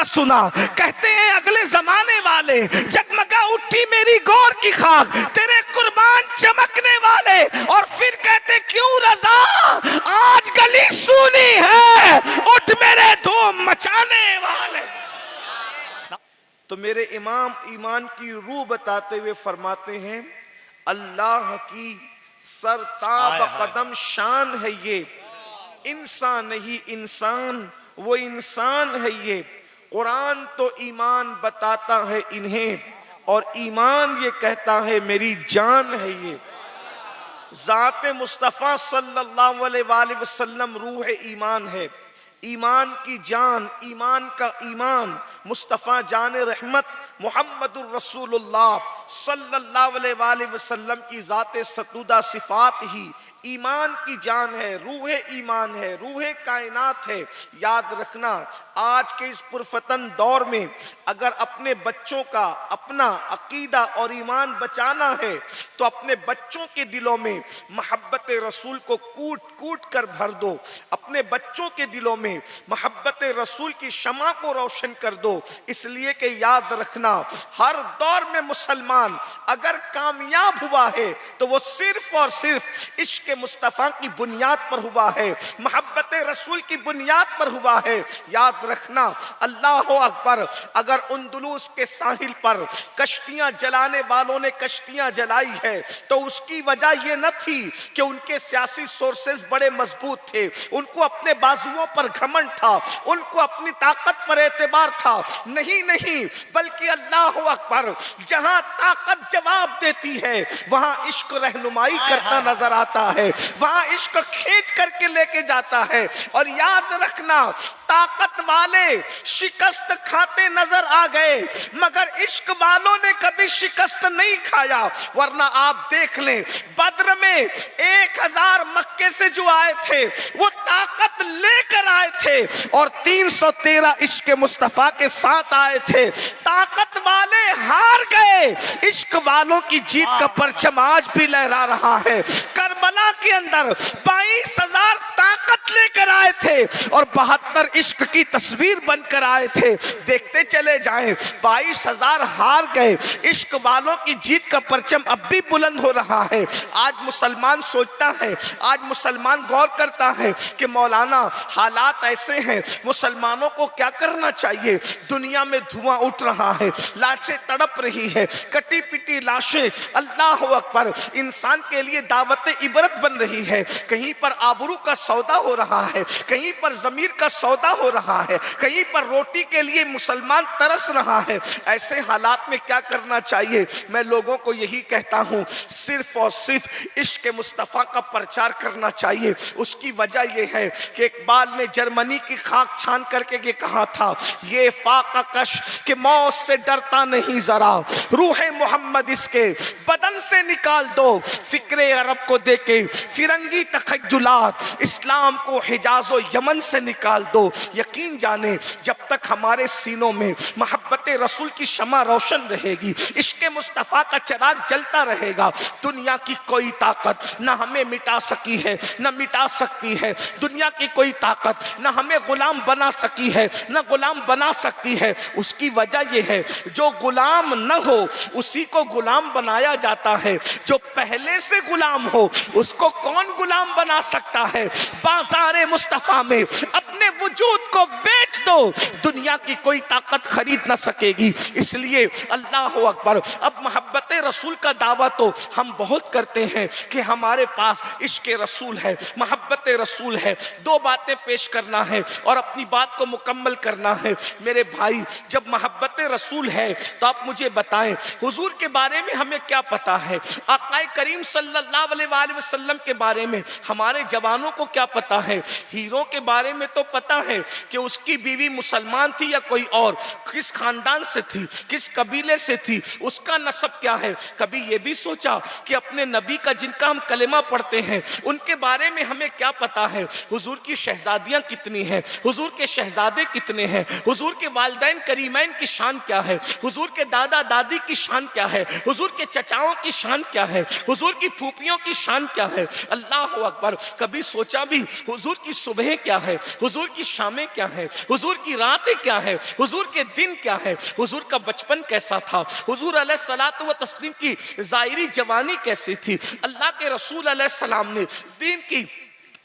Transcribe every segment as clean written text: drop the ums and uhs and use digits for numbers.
سنا. کہتے ہیں اگلے زمانے والے جگمگا اٹھی میری گور کی خاک تیرے قربان چمکنے والے, اور پھر کہتے کیوں رضا آج گلی سونی ہے اٹھ میرے دھوم مچانے والے. تو میرے امام ایمان کی روح بتاتے ہوئے فرماتے ہیں اللہ کی سرتاب قدم شان ہے یہ, انسان نہیں انسان وہ انسان ہے یہ. قرآن تو ایمان بتاتا ہے انہیں اور ایمان یہ کہتا ہے میری جان ہے یہ. ذات مصطفیٰ صلی اللہ علیہ وآلہ وسلم روح ایمان ہے, ایمان کی جان, ایمان کا ایمان. مصطفیٰ جان رحمت محمد الرسول اللہ صلی اللہ علیہ وآلہ وسلم کی ذات ستودہ صفات ہی ایمان کی جان ہے, روح ایمان ہے, روح کائنات ہے. یاد رکھنا آج کے اس پرفتن دور میں اگر اپنے بچوں کا اپنا عقیدہ اور ایمان بچانا ہے تو اپنے بچوں کے دلوں میں محبت رسول کو کوٹ کوٹ کر بھر دو, اپنے بچوں کے دلوں میں محبت رسول کی شمع کو روشن کر دو. اس لیے کہ یاد رکھنا ہر دور میں مسلمان اگر کامیاب ہوا ہے تو وہ صرف اور صرف عشق مصطفیٰ کی بنیاد پر ہوا ہے, محبت رسول کی بنیاد پر ہوا ہے. یاد رکھنا اللہ اکبر, اگر اندلس کے ساحل پر کشتیاں جلانے والوں نے کشتیاں جلائی ہے تو اس کی وجہ یہ نہ تھی کہ ان کے سیاسی سورسز بڑے مضبوط تھے, ان کو اپنے بازوؤں پر گھمنڈ تھا, ان کو اپنی طاقت پر اعتبار تھا. نہیں نہیں, بلکہ اللہ اکبر جہاں طاقت جواب دیتی ہے وہاں عشق رہنمائی کرتا نظر آتا ہے, وہاں عشق کھینچ کر کے لے کے جاتا ہے. اور یاد رکھنا طاقت والے شکست کھاتے نظر آ گئے مگر عشق والوں نے کبھی شکست نہیں کھایا. ورنہ آپ دیکھ لیں بدر میں 1000 مکے سے جو آئے تھے وہ طاقت لے کر آئے تھے اور 313 عشق مصطفیٰ کے ساتھ آئے تھے. طاقت والے ہار گئے, عشق والوں کی جیت کا پرچم آج بھی لہرا رہا ہے. کربلا کے اندر 22,000 طاقت لے کر آئے تھے اور 72 عشق کی تصویر بن کر آئے تھے. دیکھتے چلے جائیں 22,000 ہار گئے, عشق والوں کی جیت کا پرچم اب بھی بلند ہو رہا ہے. آج مسلمان سوچتا ہے, آج مسلمان غور کرتا ہے کہ مولانا حالات ایسے ہیں, مسلمانوں کو کیا کرنا چاہیے؟ دنیا میں دھواں اٹھ رہا ہے, لاشیں تڑپ رہی ہے, کٹی پٹی لاشیں اللہ اکبر انسان کے لیے دعوت عبرت بن رہی ہے. کہیں پر آبرو کا سودا ہو رہا ہے, کہیں پر ضمیر کا سودا ہو رہا ہے, کہیں پر روٹی کے لیے مسلمان ترس رہا ہے. ایسے حالات میں کیا کرنا چاہیے؟ میں لوگوں کو یہی کہتا ہوں صرف اور صرف عشق مصطفیٰ کا پرچار کرنا چاہیے. اس کی وجہ یہ ہے کہ اقبال نے جرمنی کی خاک چھان کر کے یہ کہا تھا, یہ فاقہ کش کہ موت سے ڈرتا نہیں ذرا, روح محمد اس کے بدن سے نکال دو, فکر عرب کو دے کے فرنگی تخیلات اسلام کو حجاز و یمن سے نکال دو. یقین جانے جب تک ہمارے سینوں میں محبت رسول کی شمع روشن رہے گی, عشق مصطفیٰ کا چراغ جلتا رہے گا, دنیا کی کوئی طاقت نہ ہمیں مٹا سکی ہے نہ مٹا سکتی ہے. دنیا کی کوئی طاقت نہ ہمیں غلام بنا سکی ہے نہ غلام بنا سکتی ہے. اس کی وجہ یہ ہے جو غلام نہ ہو اسی کو غلام بنایا جاتا ہے, جو پہلے سے غلام ہو اس کو کون غلام بنا سکتا ہے؟ بازار مصطفیٰ میں اپنے وجود کو بیچ دو, دنیا کی کوئی طاقت خرید نہ سکے گی. اس لیے اللہ اکبر, اب محبت رسول کا دعویٰ تو ہم بہت کرتے ہیں کہ ہمارے پاس عشق رسول ہے, محبت رسول ہے. دو باتیں پیش کرنا ہے اور اپنی بات کو مکمل کرنا ہے. میرے بھائی جب محبت رسول ہے تو آپ مجھے بتائیں حضور کے بارے میں ہمیں کیا پتا ہے؟ آقا کریم صلی اللہ علیہ وآلہ وسلم کے بارے میں ہمارے جوانوں کو کیا پتا ہے؟ ہیروں کے بارے میں تو پتا ہے کہ اس کی بیوی مسلمان تھی یا کوئی اور, کس خاندان سے تھی, کس قبیلے سے تھی, اس کا نسب کیا ہے. کبھی یہ بھی سوچا کہ اپنے نبی کا جن کا ہم کلمہ پڑھتے ہیں ان کے بارے میں ہمیں کیا پتا ہے؟ حضور کی شہزادیاں کتنی ہیں, حضور کے شہزادے کتنے ہیں, حضور کے والدین کریمین کی شان کیا ہے, حضور کے دادا دادی کی شان کیا ہے, حضور کے چچاؤں کی شان کیا ہے, حضور کی پھوپھیوں کی شان کیا ہے؟ اللہ اکبر. کبھی سوچا بھی حضور کی صبح کیا ہے, حضور کی شامیں کیا ہے, حضور کی راتیں کیا ہے، حضور کے دن کیا ہے، حضور کا بچپن کیسا تھا، حضور علیہ الصلوۃ والتسلیم کی ظاہری جوانی کیسی تھی۔ اللہ کے رسول علیہ السلام نے دین کی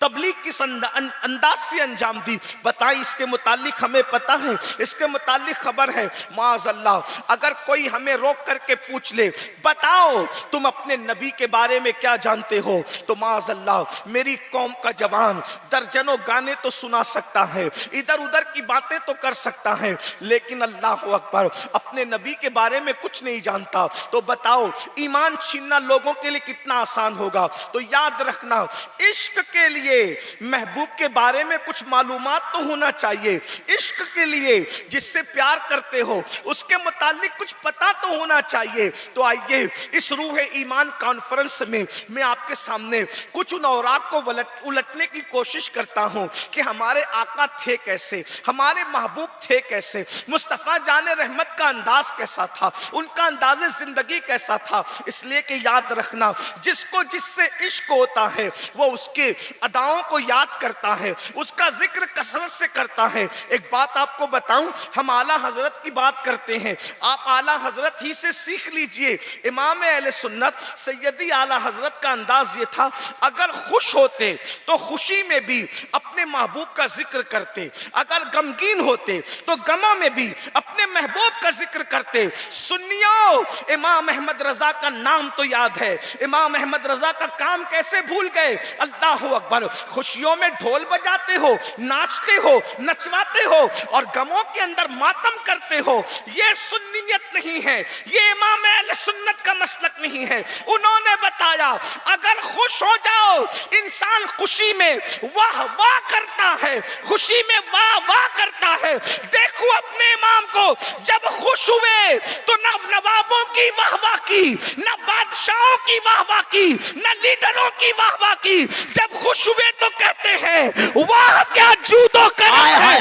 تبلیغ کس انداز سے انجام دی، بتائیں اس کے متعلق ہمیں پتہ ہے، اس کے متعلق خبر ہے۔ معاذ اللہ اگر کوئی ہمیں روک کر کے پوچھ لے بتاؤ تم اپنے نبی کے بارے میں کیا جانتے ہو، تو معاذ اللہ میری قوم کا جوان درجنوں گانے تو سنا سکتا ہے، ادھر ادھر کی باتیں تو کر سکتا ہے، لیکن اللہ اکبر اپنے نبی کے بارے میں کچھ نہیں جانتا۔ تو بتاؤ ایمان چھیننا لوگوں کے لیے کتنا آسان ہوگا۔ تو یاد رکھنا عشق کے لیے محبوب کے بارے میں کچھ معلومات تو ہونا چاہیے، عشق کے لیے جس سے پیار کرتے ہو اس کے متعلق کچھ پتا تو ہونا چاہیے۔ تو آئیے اس روح ایمان کانفرنس میں میں آپ کے سامنے کچھ ان اوراق کو الٹنے کی کوشش کرتا ہوں کہ ہمارے آقا تھے کیسے، ہمارے محبوب تھے کیسے، مصطفیٰ جان رحمت کا انداز کیسا تھا، ان کا انداز زندگی کیسا تھا۔ اس لیے کہ یاد رکھنا جس کو جس سے عشق ہوتا ہے وہ اس کے اداؤں کو یاد کرتا ہے، اس کا ذکر کثرت سے کرتا ہے۔ ایک بات آپ کو بتاؤں، ہم اعلیٰ حضرت کی بات کرتے ہیں، آپ اعلیٰ حضرت ہی سے سیکھ لیجئے۔ امام اہل سنت سیدی اعلیٰ حضرت کا انداز یہ تھا، اگر خوش ہوتے تو خوشی میں بھی اپنے محبوب کا ذکر کرتے، اگر غمگین ہوتے تو غموں میں بھی اپنے محبوب کا ذکر کرتے۔ سنیو امام احمد رضا کا نام تو یاد ہے، امام احمد رضا کا کام کیسے بھول گئے؟ اللہ اکبر، خوشیوں میں ڈھول بجاتے ہو، ناچتے ہو، نچواتے ہو، اور غموں کے اندر ماتم کرتے ہو۔ یہ سنیت نہیں ہے، یہ امام اہل سنت کا مسلک نہیں ہے۔ انہوں نے بتایا اگر خوش ہو جاؤ، انسان خوشی میں واہ واہ کرتا ہے، خوشی میں واہ واہ کرتا ہے۔ دیکھو اپنے امام کو جب خوش ہوئے تو نہ نوابوں کی واہ واہ کی، نہ بادشاہوں کی واہ واہ کی، نہ لیڈروں کی واہ واہ کی، جب خوش ہوئے تو کہتے ہیں واہ کیا جودو کرم ہے،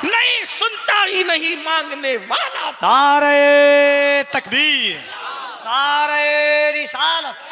نہیں سنتا ہی نہیں مانگنے والا۔ نعرہ تکبیر، نعرہ رسالت۔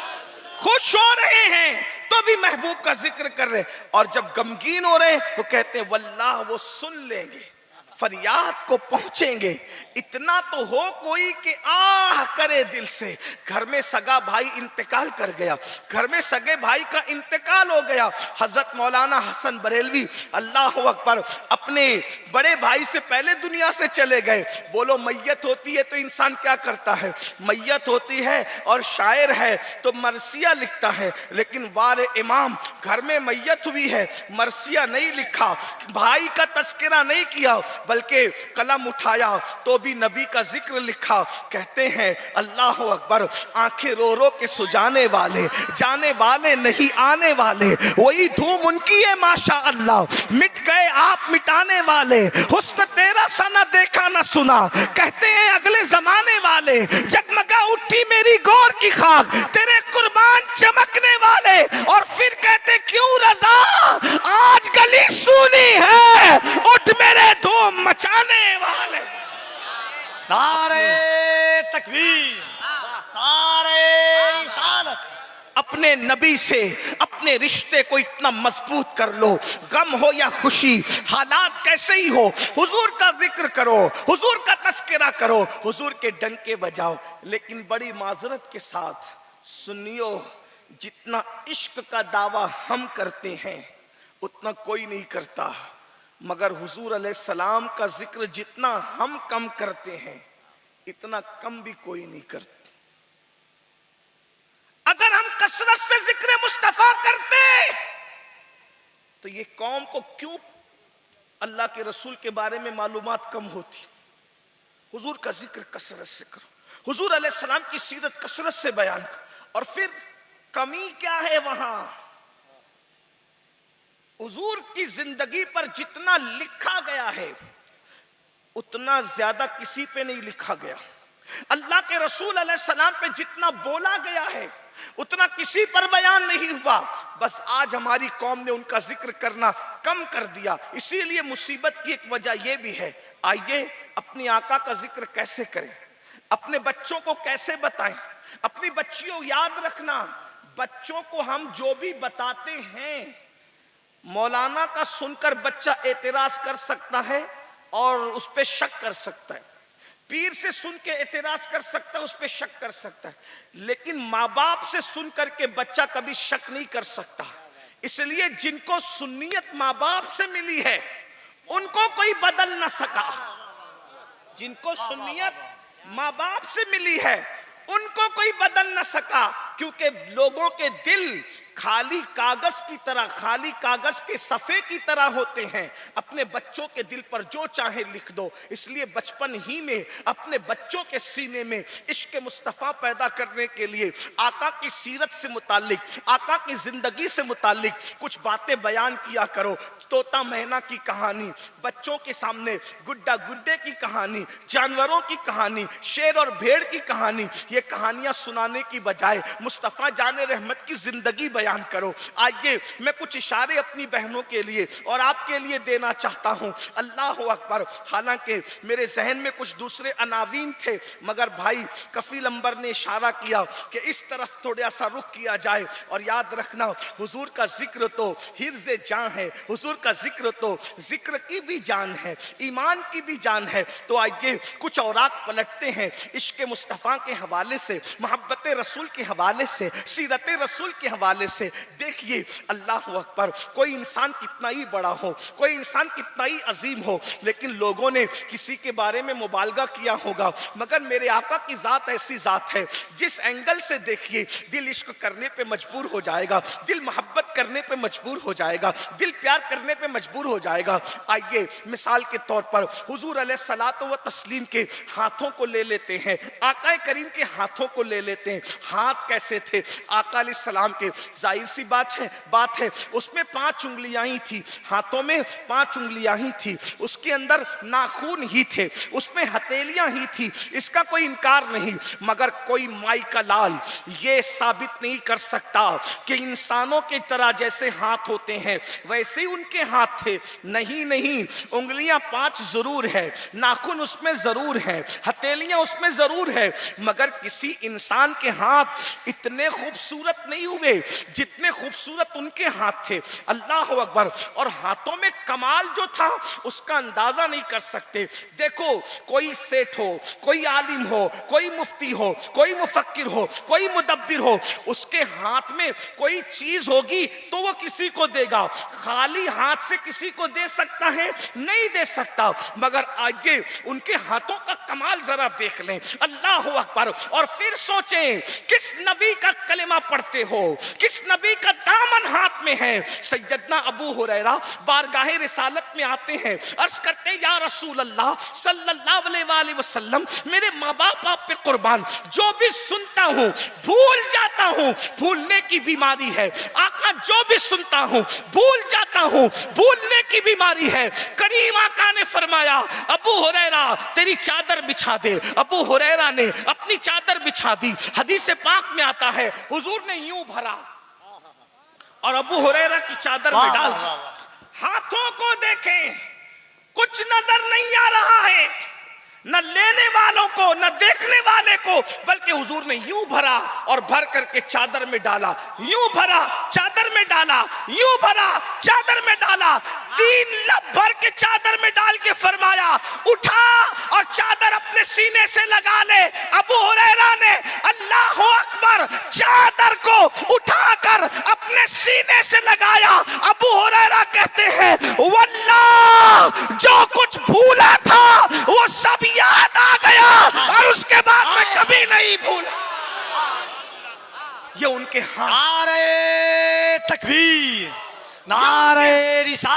خوش ہو رہے ہیں تو بھی محبوب کا ذکر کر رہے، اور جب غمگین ہو رہے ہیں وہ کہتے ہیں واللہ وہ سن لیں گے، فریاد کو پہنچیں گے۔ اتنا تو ہو کوئی کہ آہ کرے دل سے۔ گھر میں سگا بھائی انتقال کر گیا، گھر میں سگے بھائی کا انتقال ہو گیا۔ حضرت مولانا حسن بریلوی اللہ اکبر اپنے بڑے بھائی سے پہلے دنیا سے چلے گئے۔ بولو میت ہوتی ہے تو انسان کیا کرتا ہے؟ میت ہوتی ہے اور شاعر ہے تو مرثیہ لکھتا ہے، لیکن وار امام گھر میں میت ہوئی ہے، مرثیہ نہیں لکھا، بھائی کا تذکرہ نہیں کیا، بلکہ قلم اٹھایا تو بھی نبی کا ذکر لکھا۔ کہتے ہیں اللہ اکبر آنکھیں رو رو کے سجانے والے، جانے والے نہیں آنے والے، وہی دھوم ان کی ہے ماشاء اللہ، مٹ گئے آپ مٹانے والے، حسن تیرا سا نہ دیکھا نہ سنا۔ کہتے ہیں اگلے زمانے والے جگمگا اٹھی میری گور کی خاک، تیرے قربان چمکنے والے، اور پھر کہتے کیوں رضا آج گلی سونی ہے، اٹھ میرے دھوم مچانے والے۔ نعرہ تکبیر، نعرہ رسالت۔ اپنے نبی سے اپنے رشتے کو اتنا مضبوط کر لو، غم ہو یا خوشی، حالات کیسے ہی ہو، حضور کا ذکر کرو، حضور کا تذکرہ کرو، حضور کے ڈنکے بجاؤ۔ لیکن بڑی معذرت کے ساتھ سنیو، جتنا عشق کا دعویٰ ہم کرتے ہیں اتنا کوئی نہیں کرتا، مگر حضور علیہ السلام کا ذکر جتنا ہم کم کرتے ہیں اتنا کم بھی کوئی نہیں کرتا۔ اگر ہم کثرت سے ذکر مصطفیٰ کرتے تو یہ قوم کو کیوں اللہ کے رسول کے بارے میں معلومات کم ہوتی؟ حضور کا ذکر کثرت سے کرو، حضور علیہ السلام کی سیرت کثرت سے بیان کرو، اور پھر کمی کیا ہے وہاں؟ حضور کی زندگی پر جتنا لکھا گیا ہے اتنا زیادہ کسی پہ نہیں لکھا گیا۔ اللہ کے رسول علیہ السلام پہ جتنا بولا گیا ہے اتنا کسی پر بیان نہیں ہوا۔ بس آج ہماری قوم نے ان کا ذکر کرنا کم کر دیا۔ اسی لیے مصیبت کی ایک وجہ یہ بھی ہے۔ آئیے اپنی آقا کا ذکر کیسے کریں، اپنے بچوں کو کیسے بتائیں، اپنی بچیوں یاد رکھنا، بچوں کو ہم جو بھی بتاتے ہیں مولانا کا سن کر بچہ اعتراض کر سکتا ہے اور اس پہ شک کر سکتا ہے، پیر سے سن کے اعتراض کر سکتا ہے، اس پہ شک کر سکتا ہے، لیکن ماں باپ سے سن کر کے بچہ کبھی شک نہیں کر سکتا۔ اس لیے جن کو سنیت ماں باپ سے ملی ہے ان کو کوئی بدل نہ سکا، جن کو سنیت ماں باپ سے ملی ہے ان کو کوئی بدل نہ سکا، کیونکہ لوگوں کے دل خالی کاغذ کی طرح، خالی کاغذ کے صفحے کی طرح ہوتے ہیں، اپنے بچوں کے دل پر جو چاہے لکھ دو۔ اس لیے بچپن ہی میں اپنے بچوں کے سینے میں عشق مصطفیٰ پیدا کرنے کے لیے آقا کی سیرت سے متعلق، آقا کی زندگی سے متعلق کچھ باتیں بیان کیا کرو۔ طوطا مینا کی کہانی، بچوں کے سامنے گڈا گڈے کی کہانی، جانوروں کی کہانی، شیر اور بھیڑ کی کہانی، یہ کہانیاں سنانے کی بجائے مصطفیٰ جان رحمت کی زندگی بیان کرو۔ آئیے میں کچھ اشارے اپنی بہنوں کے لیے اور آپ کے لیے دینا چاہتا ہوں۔ اللہ اکبر۔ حالانکہ میرے ذہن میں کچھ دوسرے عناوین تھے، مگر بھائی کفیل انبر نے اشارہ کیا کہ اس طرف تھوڑا سا رخ کیا جائے، اور یاد رکھنا حضور کا ذکر تو حرز جان ہے، حضور کا ذکر تو ذکر کی بھی جان ہے، ایمان کی بھی جان ہے۔ تو آئیے کچھ اوراق پلٹتے ہیں عشق مصطفیٰ کے حوالے سے، محبت رسول کے حوالے سے، سیرت رسول کے حوالے سے۔ دیکھیے اللہ اکبر، کوئی انسان کتنا ہی بڑا ہو، کوئی انسان کتنا ہی عظیم ہو، لیکن لوگوں نے کسی کے بارے میں مبالغہ کیا ہوگا، مگر میرے آقا کی ذات ایسی ذات ہے جس اینگل سے دیکھیے دل عشق کرنے پہ مجبور ہو جائے گا، دل محبت کرنے پہ مجبور ہو جائے گا، دل پیار کرنے پہ مجبور ہو جائے گا۔ آئیے مثال کے طور پر حضور علیہ الصلوۃ والتسلیم کے ہاتھوں کو لے لیتے ہیں، آقا کریم کے ہاتھوں کو لے لیتے ہیں۔ ہاتھ کیسے تھے آقا علیہ السلام کے؟ ظاہر سی بات ہے اس میں 5 انگلیاں ہی تھی، ہاتھوں میں 5 انگلیاں ہی تھی، اس کے اندر ناخون ہی تھے، اس میں ہتھیلیاں ہی تھی، اس کا کوئی انکار نہیں، مگر کوئی مائی کا لال یہ ثابت نہیں کر سکتا کہ انسانوں کی طرح جیسے ہاتھ ہوتے ہیں ویسے ہی ان کے ہاتھ تھے۔ نہیں، انگلیاں 5 ضرور ہے، ناخن اس میں ضرور ہے، ہتھیلیاں اس میں ضرور ہے، مگر کسی انسان کے ہاتھ اتنے خوبصورت نہیں ہوئے جتنے خوبصورت ان کے ہاتھ تھے۔ اللہ اکبر۔ اور ہاتھوں میں کمال جو تھا اس کا اندازہ نہیں کر سکتے۔ دیکھو کوئی سیٹھ ہو، کوئی عالم ہو، کوئی مفتی ہو، کوئی مفکر ہو، کوئی مدبر ہو، اس کے ہاتھ میں کوئی چیز ہوگی تو وہ کسی کو دے گا، خالی ہاتھ سے کسی کو دے سکتا ہے؟ نہیں دے سکتا۔ مگر آئیے ان کے ہاتھوں کا کمال ذرا دیکھ لیں۔ اللہ اکبر۔ اور پھر سوچیں کس نبی کا کلمہ پڑھتے ہو، کس نبی کا دامن ہاتھ میں ہے۔ سیدنا ابو ہریرہ بارگاہ رسالت میں آتے ہیں، عرض کرتے ہیں یا رسول اللہ صلی اللہ علیہ وآلہ وسلم، میرے ماں باپ آپ پہ قربان، جو بھی سنتا ہوں بھول جاتا ہوں، بھولنے کی بیماری ہے۔ آقا جو بھی سنتا ہوں بھول جاتا ہوں، بھولنے کی بیماری ہے۔ کریم آقا نے فرمایا ابو ہریرہ تیری چادر بچھا دے۔ ابو ہریرہ نے اپنی چادر بچھا دی۔ حدیث پاک میں آتا ہے حضور نے یوں بھرا اور ابو ہریرہ کی چادر میں ڈال دیا۔ ہاتھوں کو دیکھیں، کچھ نظر نہیں آ رہا ہے، نہ لینے والوں کو نہ دیکھنے والے کو، بلکہ حضور نے یوں بھرا اور بھر کر کے چادر میں ڈالا، یوں بھرا چادر میں ڈالا، یوں بھرا چادر میں ڈالا، 3 لب بھر کے چادر میں ڈال کے فرمایا اٹھا اور چادر اپنے سینے سے لگا لے۔ ابو ہریرہ نے اللہ اکبر چادر کو اٹھا کر اپنے سینے سے لگایا۔ ابو ہریرہ کہتے ہیں واللہ جو کچھ بھولا تھا وہ سب یاد آ گیا اور اس کے بعد میں کبھی نہیں بھولا۔ یہ ان کے ہاتھ۔ نعرہ تکبیر، نعرہ رسالت۔